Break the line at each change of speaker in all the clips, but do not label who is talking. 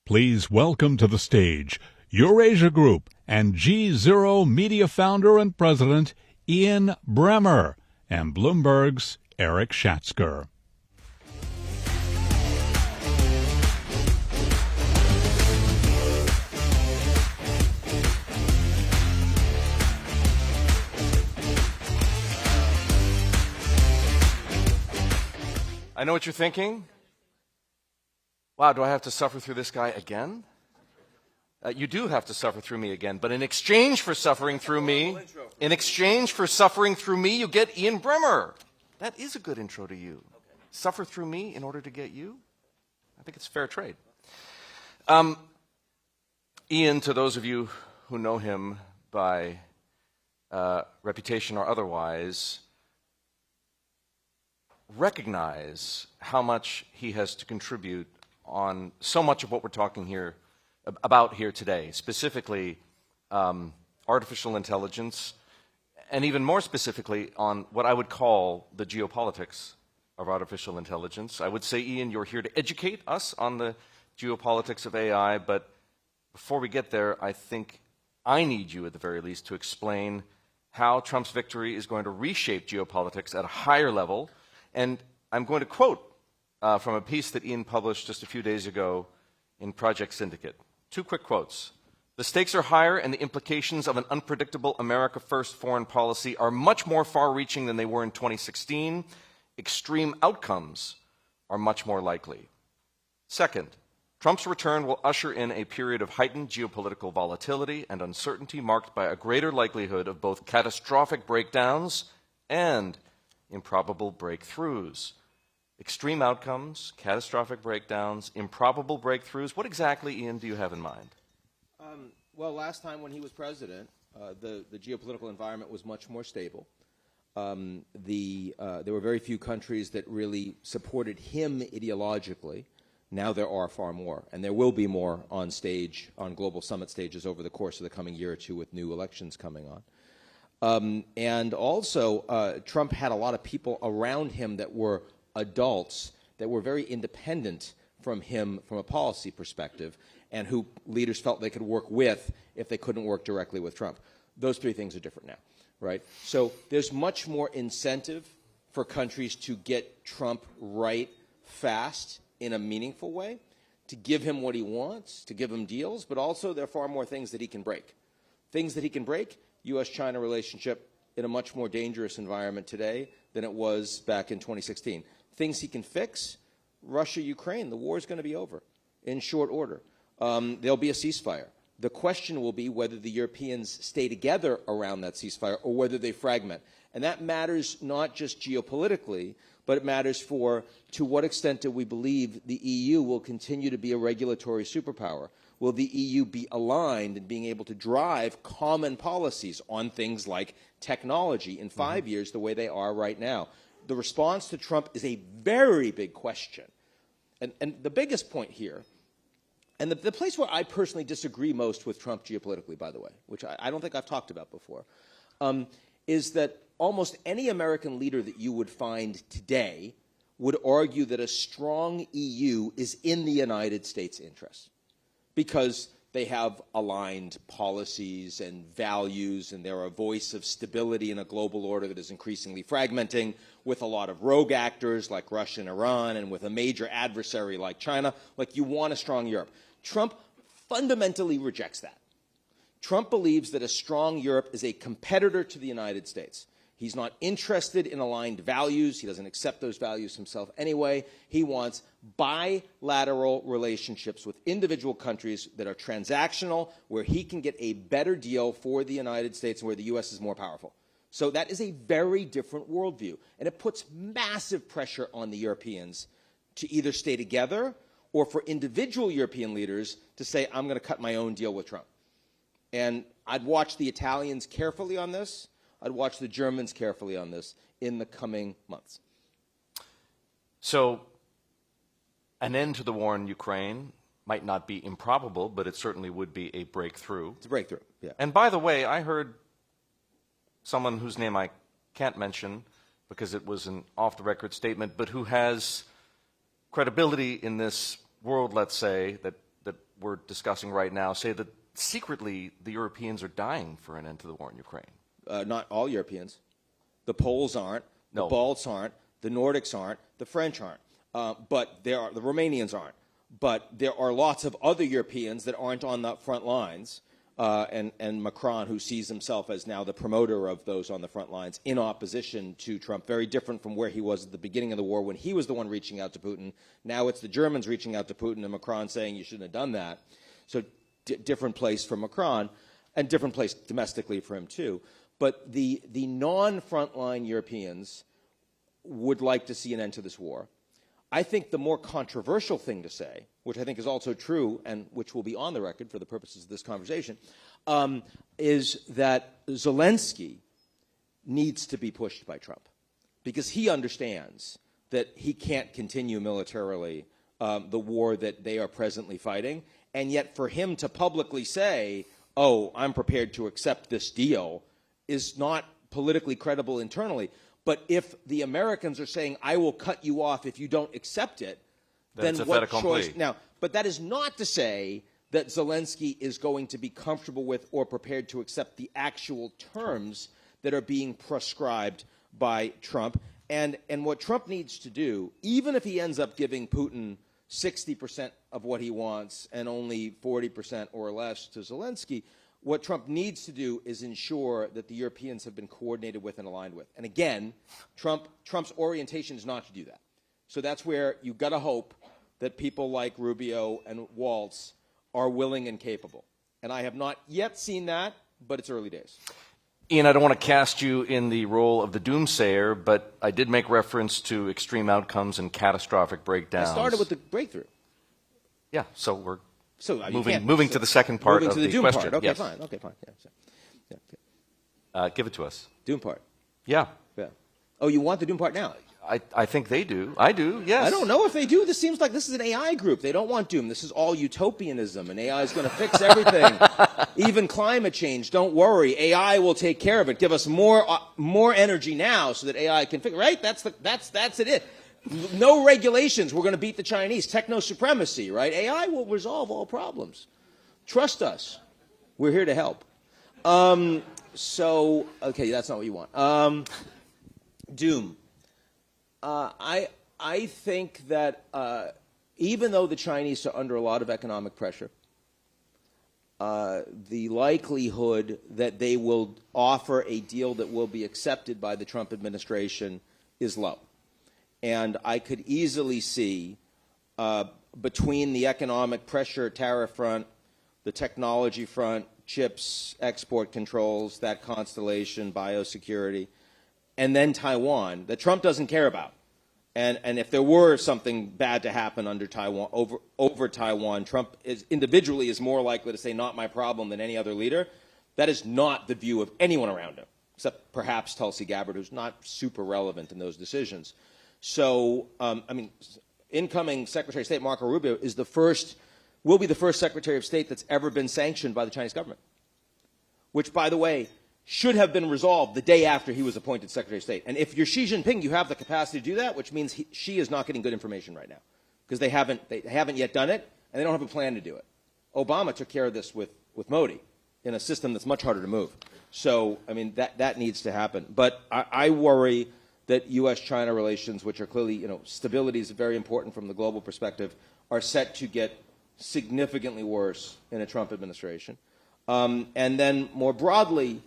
Please welcome to the stage Eurasia Group and G0 Media founder and president Ian Bremmer and Bloomberg's Erik Schatzker.
I know what you're thinking. Wow, do I have to suffer through this guy again? You do have to suffer through me again, but in exchange for suffering through me, you get Ian Bremmer. That is a good intro to you. Suffer through me in order to get you? I think it's fair trade. Ian, to those of you who know him by reputation or otherwise, recognize how much he has to contribute on so much of what we're talking about here today, specifically artificial intelligence, and even more specifically on what I would call the geopolitics of artificial intelligence. I would say, Ian, you're here to educate us on the geopolitics of AI, but before we get there, I think I need you at the very least to explain how Trump's victory is going to reshape geopolitics at a higher level. And I'm going to quote from a piece that Ian published just a few days ago in Project Syndicate. Two quick quotes. The stakes are higher and the implications of an unpredictable America First foreign policy are much more far-reaching than they were in 2016. Extreme outcomes are much more likely. Second, Trump's return will usher in a period of heightened geopolitical volatility and uncertainty marked by a greater likelihood of both catastrophic breakdowns and improbable breakthroughs. Extreme outcomes, catastrophic breakdowns, improbable breakthroughs. What exactly, Ian, do you have in mind?
Well, last time when he was president, the geopolitical environment was much more stable. There were very few countries that really supported him ideologically. Now there are far more, and there will be more on stage, on global summit stages over the course of the coming year or two with new elections coming on. And also, Trump had a lot of people around him that were adults that were very independent from him from a policy perspective and who leaders felt they could work with if they couldn't work directly with Trump. Those three things are different now, right? So there's much more incentive for countries to get Trump right fast in a meaningful way, to give him what he wants, to give him deals, but also there are far more things that he can break. Things that he can break, U.S.-China relationship in a much more dangerous environment today than it was back in 2016. Things he can fix, Russia-Ukraine, the war is going to be over in short order. There'll be a ceasefire. The question will be whether the Europeans stay together around that ceasefire or whether they fragment. And that matters not just geopolitically, but it matters for to what extent do we believe the EU will continue to be a regulatory superpower? Will the EU be aligned in being able to drive common policies on things like technology in 5 years the way they are right now? The response to Trump is a very big question. And the biggest point here, and the place where I personally disagree most with Trump geopolitically, by the way, which I don't think I've talked about before, is that almost any American leader that you would find today would argue that a strong EU is in the United States' interest because they have aligned policies and values, and they're a voice of stability in a global order that is increasingly fragmenting, with a lot of rogue actors like Russia and Iran, and with a major adversary like China. Like, you want a strong Europe. Trump fundamentally rejects that. Trump believes that a strong Europe is a competitor to the United States. He's not interested in aligned values. He doesn't accept those values himself anyway. He wants bilateral relationships with individual countries that are transactional, where he can get a better deal for the United States and where the U.S. is more powerful. So that is a very different worldview. And it puts massive pressure on the Europeans to either stay together or for individual European leaders to say, I'm going to cut my own deal with Trump. And I'd watch the Italians carefully on this. I'd watch the Germans carefully on this in the coming months.
So an end to the war in Ukraine might not be improbable, but it certainly would be a breakthrough.
It's a breakthrough, yeah.
And by the way, I heard someone whose name I can't mention because it was an off-the-record statement, but who has credibility in this world, let's say, that discussing right now say that secretly the Europeans are dying for an end to the war in Ukraine.
Not all Europeans. The Poles aren't. The Balts aren't. The Nordics aren't. The French aren't. But the Romanians aren't. But there are lots of other Europeans that aren't on the front lines. And Macron, who sees himself as now the promoter of those on the front lines in opposition to Trump, very different from where he was at the beginning of the war when he was the one reaching out to Putin. Now it's the Germans reaching out to Putin and Macron saying you shouldn't have done that. So different place for Macron and different place domestically for him too. But the non-frontline Europeans would like to see an end to this war. I think the more controversial thing to say, which I think is also true and which will be on the record for the purposes of this conversation, is that Zelensky needs to be pushed by Trump because he understands that he can't continue militarily the war that they are presently fighting, and yet for him to publicly say, oh, I'm prepared to accept this deal, is not politically credible internally. But if the Americans are saying, I will cut you off if you don't accept it, then what choice? Now, but that is not to say that Zelensky is going to be comfortable with or prepared to accept the actual terms that are being prescribed by Trump. And what Trump needs to do, even if he ends up giving Putin 60% of what he wants and only 40% or less to Zelensky, what Trump needs to do is ensure that the Europeans have been coordinated with and aligned with. And again, Trump's orientation is not to do that. So that's where you've got to hope that people like Rubio and Waltz are willing and capable. And I have not yet seen that, but it's early days.
Ian, I don't want to cast you in the role of the doomsayer, but I did make reference to extreme outcomes and catastrophic breakdowns.
I started with the breakthrough.
Yeah, so we're
moving
to the second part of the
doom
question.
Part. Okay,
yes.
fine. Okay, fine.
Give it to us.
Doom part.
Yeah.
Oh, you want the doom part now?
I think they do. I do, yes.
I don't know if they do. This seems like this is an AI group. They don't want doom. This is all utopianism, and AI is going to fix everything. Even climate change. Don't worry. AI will take care of it. Give us more energy now so that AI can fix it. Right? That's it. No regulations. We're going to beat the Chinese. Techno-supremacy, right? AI will resolve all problems. Trust us. We're here to help. Okay, that's not what you want. Doom. I think that even though the Chinese are under a lot of economic pressure, the likelihood that they will offer a deal that will be accepted by the Trump administration is low. And I could easily see between the economic pressure tariff front, the technology front, chips, export controls, that constellation, biosecurity, and then Taiwan, that Trump doesn't care about. And if there were something bad to happen under Taiwan, over Taiwan, Trump individually is more likely to say, not my problem, than any other leader. That is not the view of anyone around him, except perhaps Tulsi Gabbard, who's not super relevant in those decisions. So, incoming Secretary of State Marco Rubio will be the first Secretary of State that's ever been sanctioned by the Chinese government, which, by the way, should have been resolved the day after he was appointed Secretary of State. And if you're Xi Jinping, you have the capacity to do that, which means Xi is not getting good information right now because they haven't yet done it, and they don't have a plan to do it. Obama took care of this with Modi in a system that's much harder to move. So, that needs to happen. But I worry that U.S.-China relations, which are clearly, stability is very important from the global perspective, are set to get significantly worse in a Trump administration. And then more broadly,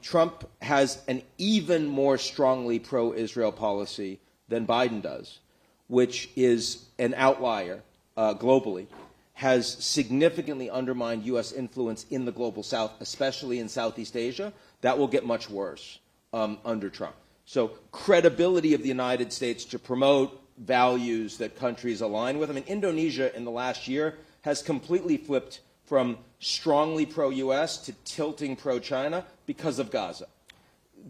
Trump has an even more strongly pro-Israel policy than Biden does, which is an outlier globally, has significantly undermined U.S. influence in the global South, especially in Southeast Asia. That will get much worse under Trump. So credibility of the United States to promote values that countries align with. Indonesia in the last year has completely flipped from strongly pro-U.S. to tilting pro-China because of Gaza.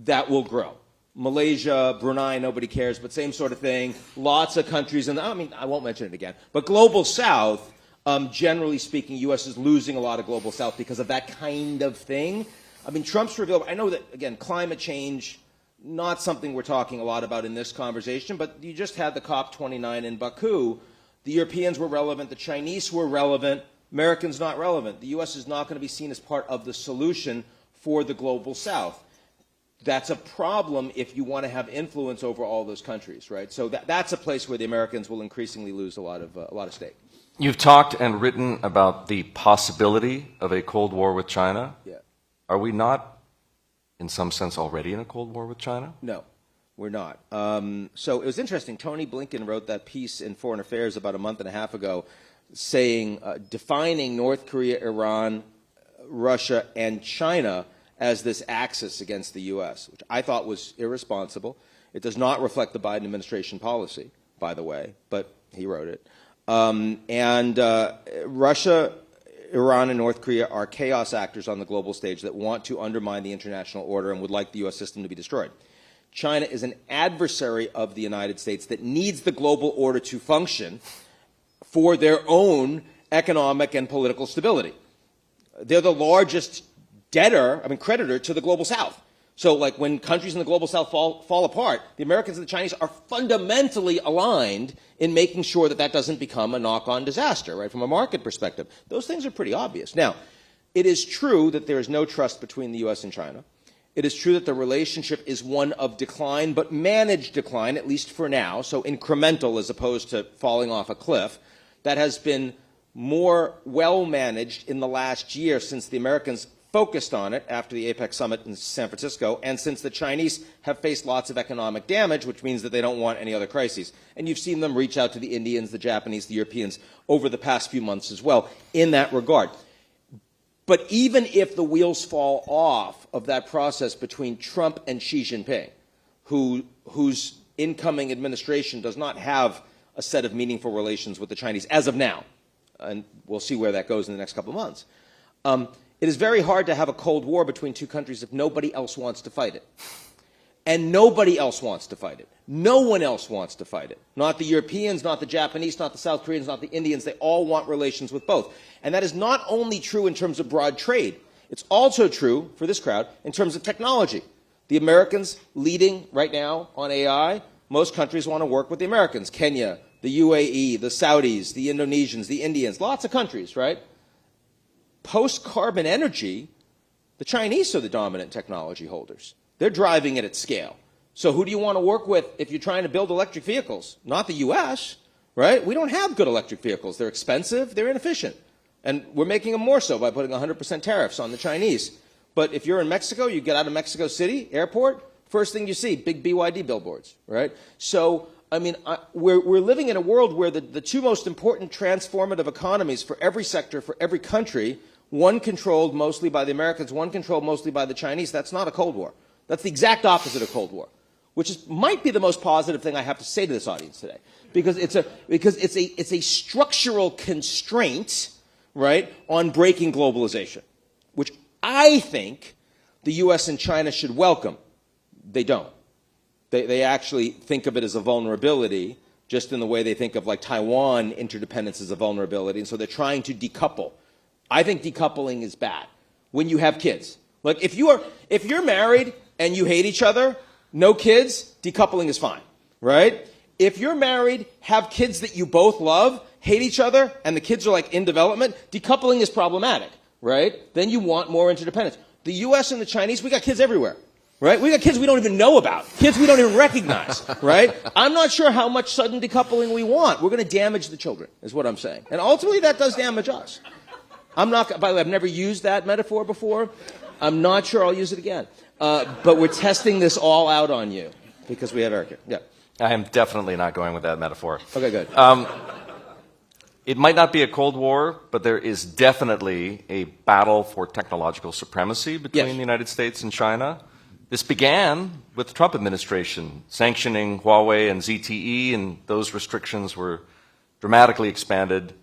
That will grow. Malaysia, Brunei, nobody cares, but same sort of thing. Lots of countries, and I won't mention it again. But global South, generally speaking, U.S. is losing a lot of global South because of that kind of thing. Trump's revealed, I know that, again, climate change, not something we're talking a lot about in this conversation, but you just had the COP29 in Baku. The Europeans were relevant. The Chinese were relevant. Americans not relevant. The U.S. is not going to be seen as part of the solution for the global South. That's a problem if you want to have influence over all those countries, right? So that's a place where the Americans will increasingly lose a lot of stake.
You've talked and written about the possibility of a Cold War with China.
Yeah.
Are we not, in some sense, already in a Cold War with China?
No, we're not. So it was interesting. Tony Blinken wrote that piece in Foreign Affairs about a month and a half ago saying, defining North Korea, Iran, Russia, and China as this axis against the U.S., which I thought was irresponsible. It does not reflect the Biden administration policy, by the way, but he wrote it. Russia, Iran, and North Korea are chaos actors on the global stage that want to undermine the international order and would like the U.S. system to be destroyed. China is an adversary of the United States that needs the global order to function for their own economic and political stability. They're the largest creditor to the global South. So, like, when countries in the global South fall apart, the Americans and the Chinese are fundamentally aligned in making sure that doesn't become a knock-on disaster, right, from a market perspective. Those things are pretty obvious. Now, it is true that there is no trust between the U.S. and China. It is true that the relationship is one of decline, but managed decline, at least for now, so incremental as opposed to falling off a cliff. That has been more well-managed in the last year since the Americans focused on it after the APEC summit in San Francisco, and since the Chinese have faced lots of economic damage, which means that they don't want any other crises. And you've seen them reach out to the Indians, the Japanese, the Europeans over the past few months as well in that regard. But even if the wheels fall off of that process between Trump and Xi Jinping, whose incoming administration does not have a set of meaningful relations with the Chinese as of now, and we'll see where that goes in the next couple of months, it is very hard to have a Cold War between two countries if nobody else wants to fight it. And nobody else wants to fight it. No one else wants to fight it. Not the Europeans, not the Japanese, not the South Koreans, not the Indians. They all want relations with both. And that is not only true in terms of broad trade. It's also true, for this crowd, in terms of technology. The Americans leading right now on AI, most countries want to work with the Americans. Kenya, the UAE, the Saudis, the Indonesians, the Indians, lots of countries, right? Post-carbon energy, the Chinese are the dominant technology holders. They're driving it at scale. So who do you want to work with if you're trying to build electric vehicles? Not the U.S., right? We don't have good electric vehicles. They're expensive. They're inefficient. And we're making them more so by putting 100% tariffs on the Chinese. But if you're in Mexico, you get out of Mexico City airport, first thing you see, big BYD billboards, right? So, I mean, we're living in a world where the two most important transformative economies for every sector, for every country, one controlled mostly by the Americans, one controlled mostly by the Chinese. That's not a Cold War. That's the exact opposite of Cold War, which might be the most positive thing I have to say to this audience today, because it's a structural constraint, right, on breaking globalization, which I think the U.S. and China should welcome. They don't. They actually think of it as a vulnerability, just in the way they think of, like, Taiwan interdependence as a vulnerability, and so they're trying to decouple. I think decoupling is bad when you have kids. Like, if you're married and you hate each other, no kids, decoupling is fine, right? If you're married, have kids that you both love, hate each other, and the kids are, like, in development, decoupling is problematic, right? Then you want more interdependence. The U.S. and the Chinese, we got kids everywhere, right? We got kids we don't even know about, kids we don't even recognize, right? I'm not sure how much sudden decoupling we want. We're going to damage the children, is what I'm saying. And ultimately, that does damage us. By the way, I've never used that metaphor before. I'm not sure I'll use it again. But we're testing this all out on you because we have Erik here. Yeah.
I am definitely not going with that metaphor.
Okay, good.
It might not be a Cold War, but there is definitely a battle for technological supremacy between the United States and China. This began with the Trump administration sanctioning Huawei and ZTE, and those restrictions were dramatically expanded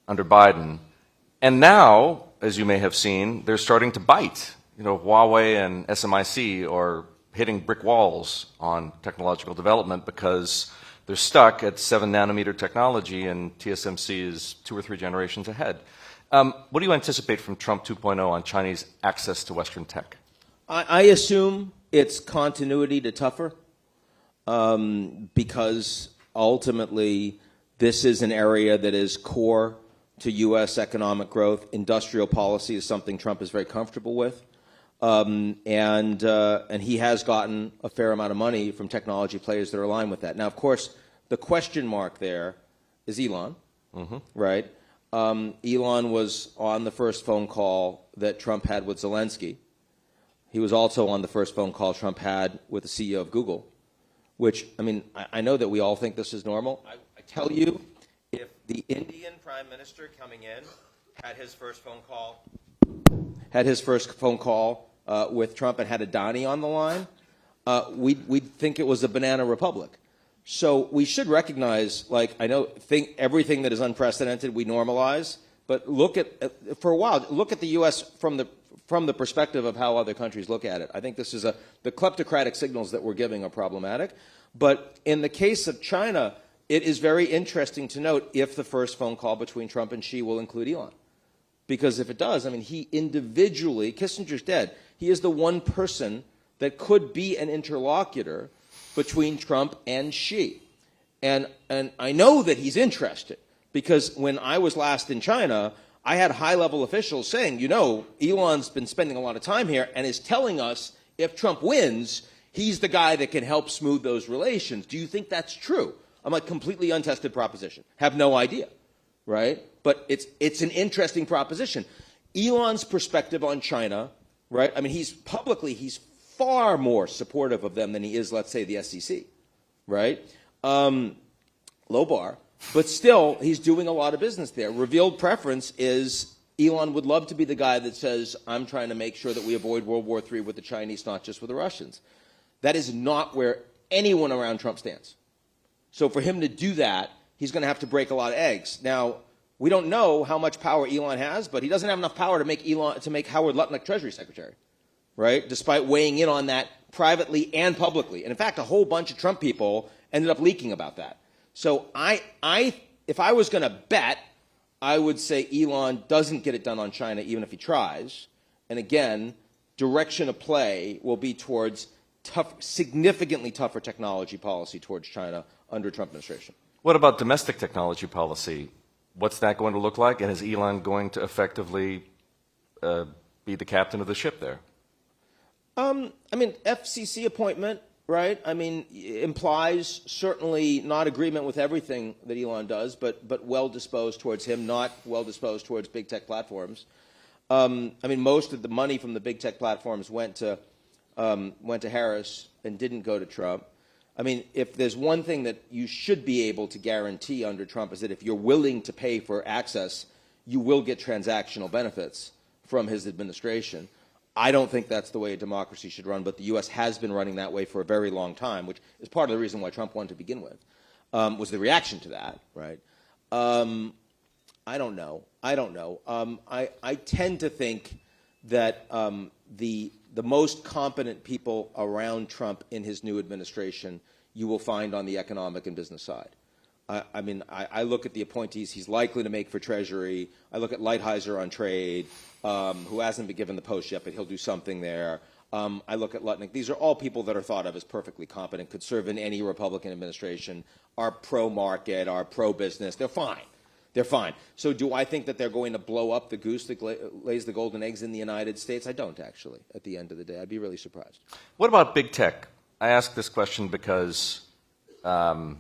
under Biden. And now, as you may have seen, they're starting to bite. You know, Huawei and SMIC are hitting brick walls on technological development because they're stuck at 7-nanometer technology, and TSMC is 2 or 3 generations ahead. What do you anticipate from Trump 2.0 on Chinese access to Western tech?
I assume it's continuity to tougher, because ultimately this is an area that is core to U.S. economic growth. Industrial policy is something Trump is very comfortable with. And he has gotten a fair amount of money from technology players that are aligned with that. Now, of course, the question mark there is Elon, right? Elon was on the first phone call that Trump had with Zelensky. He was also on the first phone call Trump had with the CEO of Google, which, I mean, I know that we all think this is normal. I tell you, if the Indian prime minister coming in had his first phone call with Trump and had Adani on the line, we'd think it was a banana republic. So we should recognize, like, think everything that is unprecedented we normalize, but look at the U.S. from the perspective of how other countries look at it. I think this is the kleptocratic signals that we're giving are problematic. But in the case of China, it is very interesting to note if the first phone call between Trump and Xi will include Elon. Because if it does, I mean, he individually, Kissinger's dead, he is the one person that could be an interlocutor between Trump and Xi. And I know that he's interested, because when I was last in China, I had high-level officials saying, you know, Elon's been spending a lot of time here and is telling us if Trump wins, he's the guy that can help smooth those relations. Do you think that's true? I'm like, completely untested proposition. Have no idea, right? But it's an interesting proposition. Elon's perspective on China, right? I mean, he's far more supportive of them than he is, let's say, the SEC, right? Low bar. But still, he's doing a lot of business there. Revealed preference is Elon would love to be the guy that says, I'm trying to make sure that we avoid World War III with the Chinese, not just with the Russians. That is not where anyone around Trump stands. So for him to do that, he's going to have to break a lot of eggs. Now, we don't know how much power Elon has, but he doesn't have enough power to make Howard Lutnick Treasury Secretary, right? Despite weighing in on that privately and publicly. And in fact, a whole bunch of Trump people ended up leaking about that. So if I was going to bet, I would say Elon doesn't get it done on China, even if he tries. And again, direction of play will be towards significantly tougher technology policy towards China under Trump administration.
What about domestic technology policy? What's that going to look like? And is Elon going to effectively be the captain of the ship there?
I mean, FCC appointment, right? I mean, implies certainly not agreement with everything that Elon does, but well disposed towards him, not well disposed towards big tech platforms. I mean, most of the money from the big tech platforms went to Harris and didn't go to Trump. I mean, if there's one thing that you should be able to guarantee under Trump is that if you're willing to pay for access, you will get transactional benefits from his administration. I don't think that's the way a democracy should run, but the U.S. has been running that way for a very long time, which is part of the reason why Trump won to begin with, was the reaction to that, right? I don't know. I tend to think that the most competent people around Trump in his new administration you will find on the economic and business side. I mean, I look at the appointees he's likely to make for Treasury. I look at Lighthizer on trade, who hasn't been given the post yet, but he'll do something there. I look at Lutnick. These are all people that are thought of as perfectly competent, could serve in any Republican administration, are pro-market, are pro-business. They're fine. They're fine. So do I think that they're going to blow up the goose that lays the golden eggs in the United States? I don't, actually, at the end of the day. I'd be really surprised.
What about big tech? I ask this question because the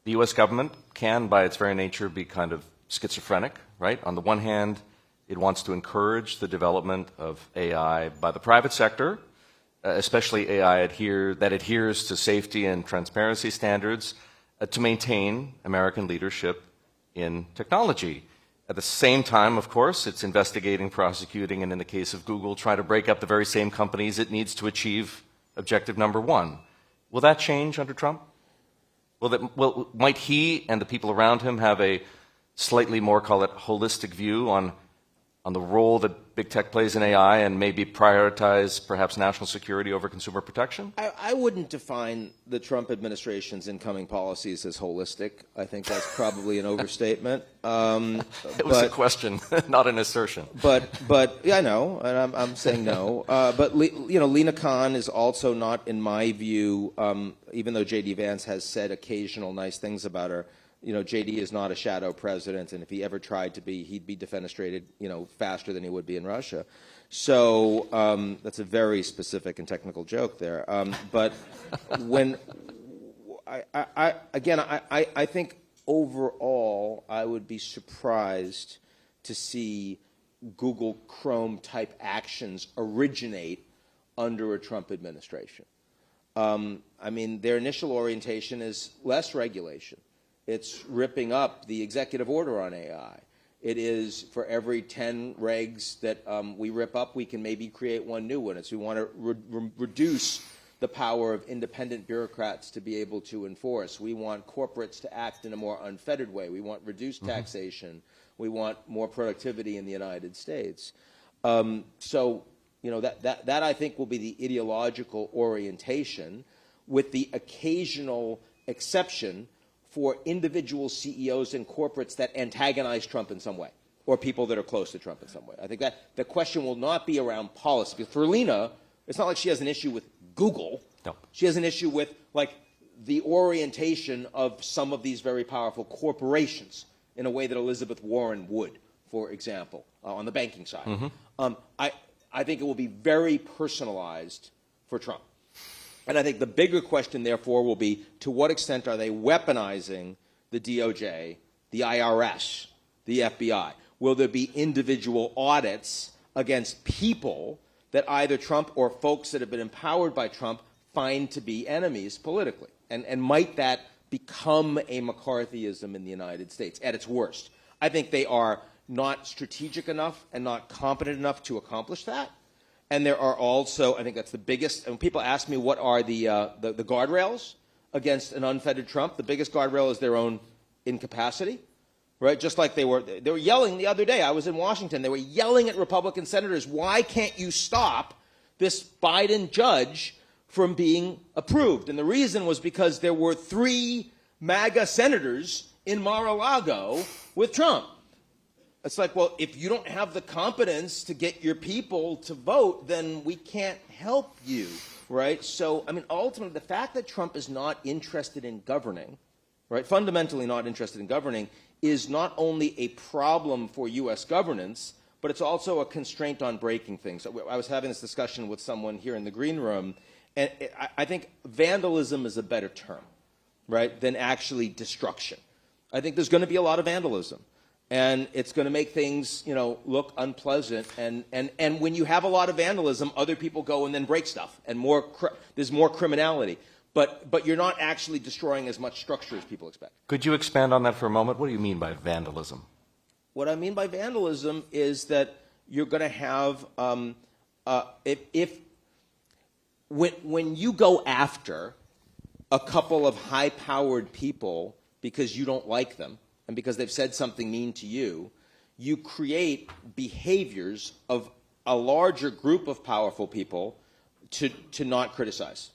U.S. government can, by its very nature, be kind of schizophrenic, right? On the one hand, it wants to encourage the development of AI by the private sector, especially AI that adheres to safety and transparency standards to maintain American leadership in technology. At the same time, of course, it's investigating, prosecuting, and in the case of Google, trying to break up the very same companies it needs to achieve objective number one. Will that change under Trump? Might he and the people around him have a slightly more, call it, holistic view on the role that big tech plays in AI and maybe prioritize perhaps national security over consumer protection?
I wouldn't define the Trump administration's incoming policies as holistic. I think that's probably an overstatement.
It was a question, not an assertion.
But yeah, I know, and I'm saying no. But Lena Khan is also not, in my view, even though J.D. Vance has said occasional nice things about her, JD is not a shadow president, and if he ever tried to be, he'd be defenestrated, faster than he would be in Russia. So that's a very specific and technical joke there. But when I think overall, I would be surprised to see Google Chrome type actions originate under a Trump administration. Their initial orientation is less regulation. It's ripping up the executive order on AI. It is for every 10 regs that we rip up, we can maybe create one new one. It's we want to reduce the power of independent bureaucrats to be able to enforce. We want corporates to act in a more unfettered way. We want reduced taxation. We want more productivity in the United States. That I think will be the ideological orientation, with the occasional exception for individual CEOs and corporates that antagonize Trump in some way, or people that are close to Trump in some way. I think that the question will not be around policy. For Lena, it's not like she has an issue with Google.
No.
She has an issue with, the orientation of some of these very powerful corporations in a way that Elizabeth Warren would, for example, on the banking side. I think it will be very personalized for Trump. And I think the bigger question, therefore, will be, to what extent are they weaponizing the DOJ, the IRS, the FBI? Will there be individual audits against people that either Trump or folks that have been empowered by Trump find to be enemies politically? And might that become a McCarthyism in the United States at its worst? I think they are not strategic enough and not competent enough to accomplish that. And there are also, I think that's the biggest, and when people ask me what are the guardrails against an unfettered Trump, the biggest guardrail is their own incapacity, right? Just like they were yelling the other day. I was in Washington. They were yelling at Republican senators, why can't you stop this Biden judge from being approved? And the reason was because there were 3 MAGA senators in Mar-a-Lago with Trump. It's like, well, if you don't have the competence to get your people to vote, then we can't help you, right? So, ultimately, the fact that Trump is not interested in governing, right, fundamentally not interested in governing, is not only a problem for U.S. governance, but it's also a constraint on breaking things. I was having this discussion with someone here in the green room, and I think vandalism is a better term, right, than actually destruction. I think there's going to be a lot of vandalism. And it's going to make things, look unpleasant. And when you have a lot of vandalism, other people go and then break stuff, and there's more criminality. But you're not actually destroying as much structure as people expect.
Could you expand on that for a moment? What do you mean by vandalism?
What I mean by vandalism is that you're going to have when you go after a couple of high-powered people because you don't like them, and because they've said something mean to you, you create behaviors of a larger group of powerful people to not criticize,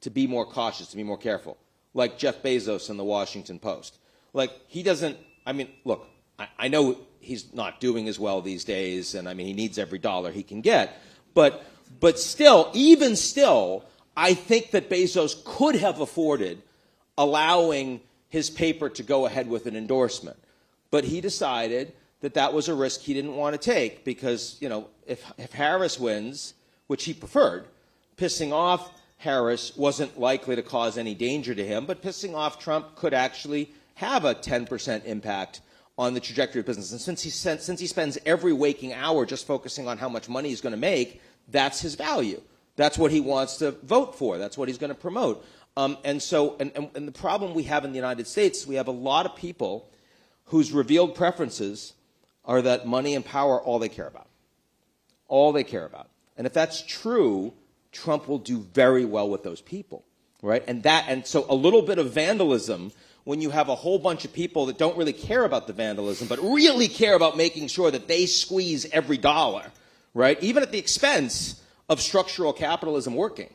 to be more cautious, to be more careful, like Jeff Bezos in the Washington Post. He doesn't, look, I know he's not doing as well these days, and he needs every dollar he can get, but still, even still, I think that Bezos could have afforded allowing his paper to go ahead with an endorsement. But he decided that that was a risk he didn't want to take because, if Harris wins, which he preferred, pissing off Harris wasn't likely to cause any danger to him, but pissing off Trump could actually have a 10% impact on the trajectory of business. And since he spends every waking hour just focusing on how much money he's going to make, that's his value. That's what he wants to vote for. That's what he's going to promote. And the problem we have in the United States, we have a lot of people whose revealed preferences are that money and power are all they care about. All they care about. And if that's true, Trump will do very well with those people, right? And so a little bit of vandalism, when you have a whole bunch of people that don't really care about the vandalism, but really care about making sure that they squeeze every dollar, right? Even at the expense of structural capitalism working.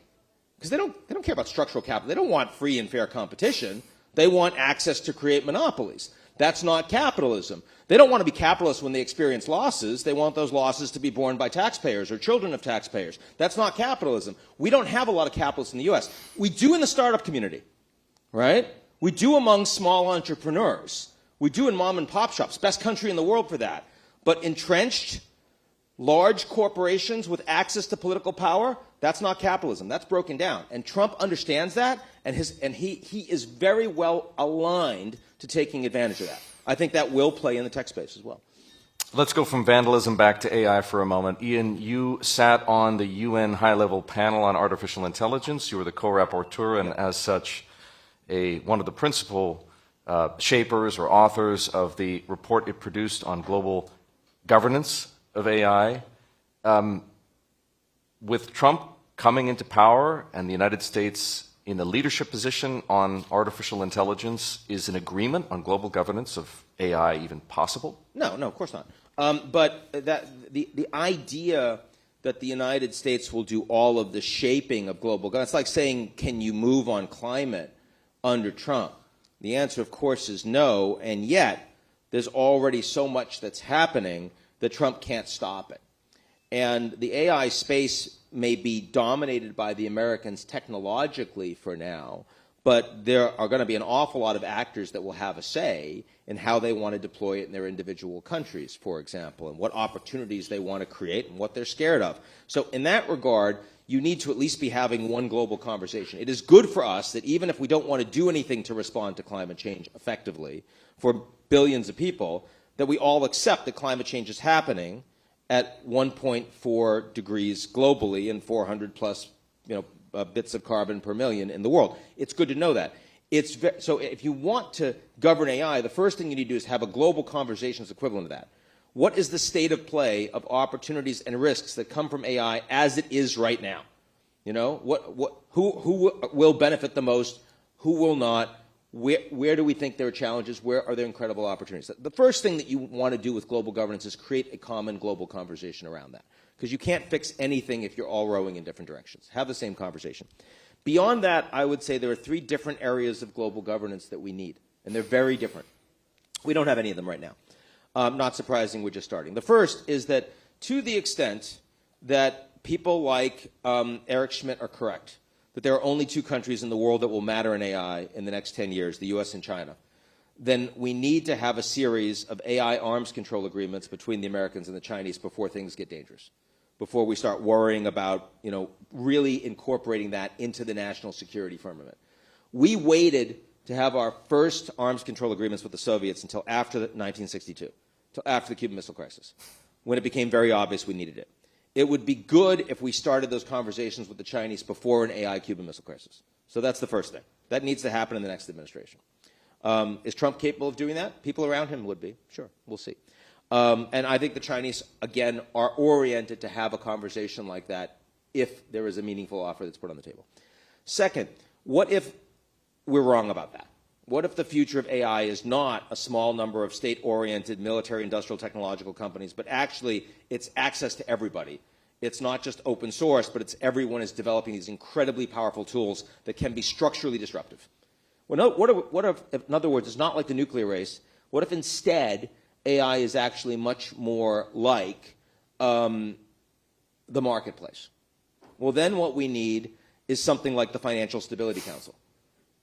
Because they don't care about structural capital. They don't want free and fair competition. They want access to create monopolies. That's not capitalism. They don't want to be capitalists when they experience losses. They want those losses to be borne by taxpayers or children of taxpayers. That's not capitalism. We don't have a lot of capitalists in the U.S. We do in the startup community, right? We do among small entrepreneurs. We do in mom and pop shops. Best country in the world for that. But entrenched, large corporations with access to political power, that's not capitalism. That's broken down. And Trump understands that, and he is very well aligned to taking advantage of that. I think that will play in the tech space as well.
Let's go from vandalism back to AI for a moment. Ian, you sat on the UN high-level panel on artificial intelligence. You were the co-rapporteur, and as such, one of the principal shapers or authors of the report it produced on global governance of AI. With Trump coming into power and the United States in a leadership position on artificial intelligence, is an agreement on global governance of AI even possible?
No, of course not. But the idea that the United States will do all of the shaping of global governance, it's like saying, can you move on climate under Trump? The answer, of course, is no, and yet there's already so much that's happening that Trump can't stop it. And the AI space may be dominated by the Americans technologically for now, but there are going to be an awful lot of actors that will have a say in how they want to deploy it in their individual countries, for example, and what opportunities they want to create and what they're scared of. So in that regard, you need to at least be having one global conversation. It is good for us that even if we don't want to do anything to respond to climate change effectively for billions of people, that we all accept that climate change is happening at 1.4 degrees globally and 400 plus bits of carbon per million in the world. It's good to know that. So if you want to govern AI, the first thing you need to do is have a global conversation that's equivalent to that. What is the state of play of opportunities and risks that come from AI as it is right now? Who will benefit the most? Who will not? Where do we think there are challenges? Where are there incredible opportunities? The first thing that you want to do with global governance is create a common global conversation around that, because you can't fix anything if you're all rowing in different directions. Have the same conversation. Beyond that, I would say there are 3 different areas of global governance that we need, and they're very different. We don't have any of them right now. Not surprising, we're just starting. The first is that to the extent that people like Eric Schmidt are correct, that there are only 2 countries in the world that will matter in AI in the next 10 years, the US and China, then we need to have a series of AI arms control agreements between the Americans and the Chinese before things get dangerous, before we start worrying about really incorporating that into the national security firmament. We waited to have our first arms control agreements with the Soviets until after 1962, until after the Cuban Missile Crisis, when it became very obvious we needed it. It would be good if we started those conversations with the Chinese before an AI Cuban Missile Crisis. So that's the first thing. That needs to happen in the next administration. Is Trump capable of doing that? People around him would be. Sure, we'll see. And I think the Chinese, again, are oriented to have a conversation like that if there is a meaningful offer that's put on the table. Second, what if we're wrong about that? What if the future of AI is not a small number of state-oriented military, industrial, technological companies, but actually it's access to everybody? It's not just open source, but it's everyone is developing these incredibly powerful tools that can be structurally disruptive. Well, what if, in other words, it's not like the nuclear race? What if instead AI is actually much more like the marketplace? Well, then what we need is something like the Financial Stability Council.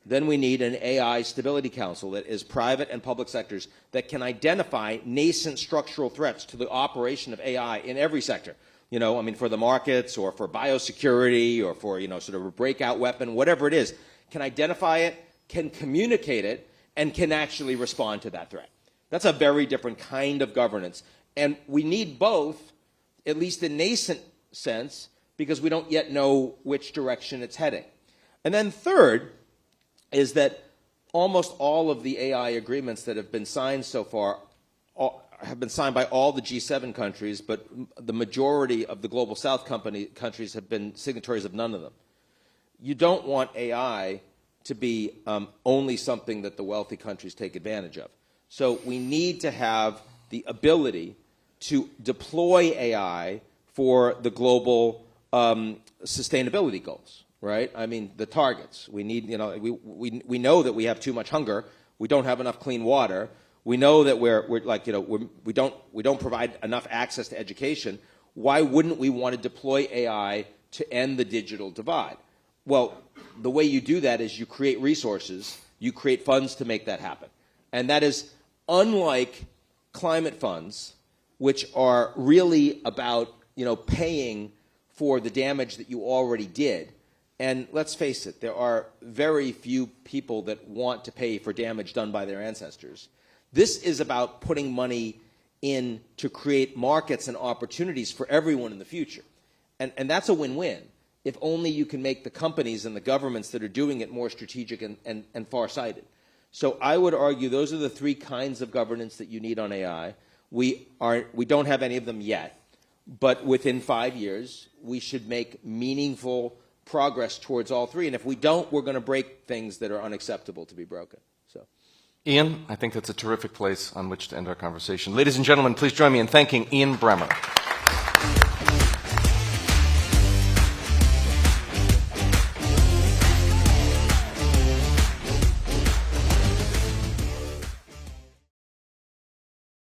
Then we need an AI Stability Council that is private and public sectors that can identify nascent structural threats to the operation of AI in every sector. For the markets or for biosecurity or for, sort of a breakout weapon, whatever it is, can identify it, can communicate it, and can actually respond to that threat. That's a very different kind of governance. And we need both, at least in nascent sense, because we don't yet know which direction it's heading. And then third is that almost all of the AI agreements that have been signed so far have been signed by all the G7 countries, but the majority of the Global South countries have been signatories of none of them. You don't want AI to be only something that the wealthy countries take advantage of. So we need to have the ability to deploy AI for the global sustainability goals. Right? The targets. We need, we know that we have too much hunger. We don't have enough clean water. We know that we don't provide enough access to education. Why wouldn't we want to deploy AI to end the digital divide? Well, the way you do that is you create resources You create funds to make that happen. And that is unlike climate funds, which are really about, paying for the damage that you already did. And let's face it, there are very few people that want to pay for damage done by their ancestors. This is about putting money in to create markets and opportunities for everyone in the future. And that's a win-win, if only you can make the companies and the governments that are doing it more strategic and far-sighted. So I would argue those are the three kinds of governance that you need on AI. We don't have any of them yet, but within 5 years, we should make meaningful progress towards all three. And if we don't, we're going to break things that are unacceptable to be broken. So,
Ian, I think that's a terrific place on which to end our conversation. Ladies and gentlemen, please join me in thanking Ian Bremmer.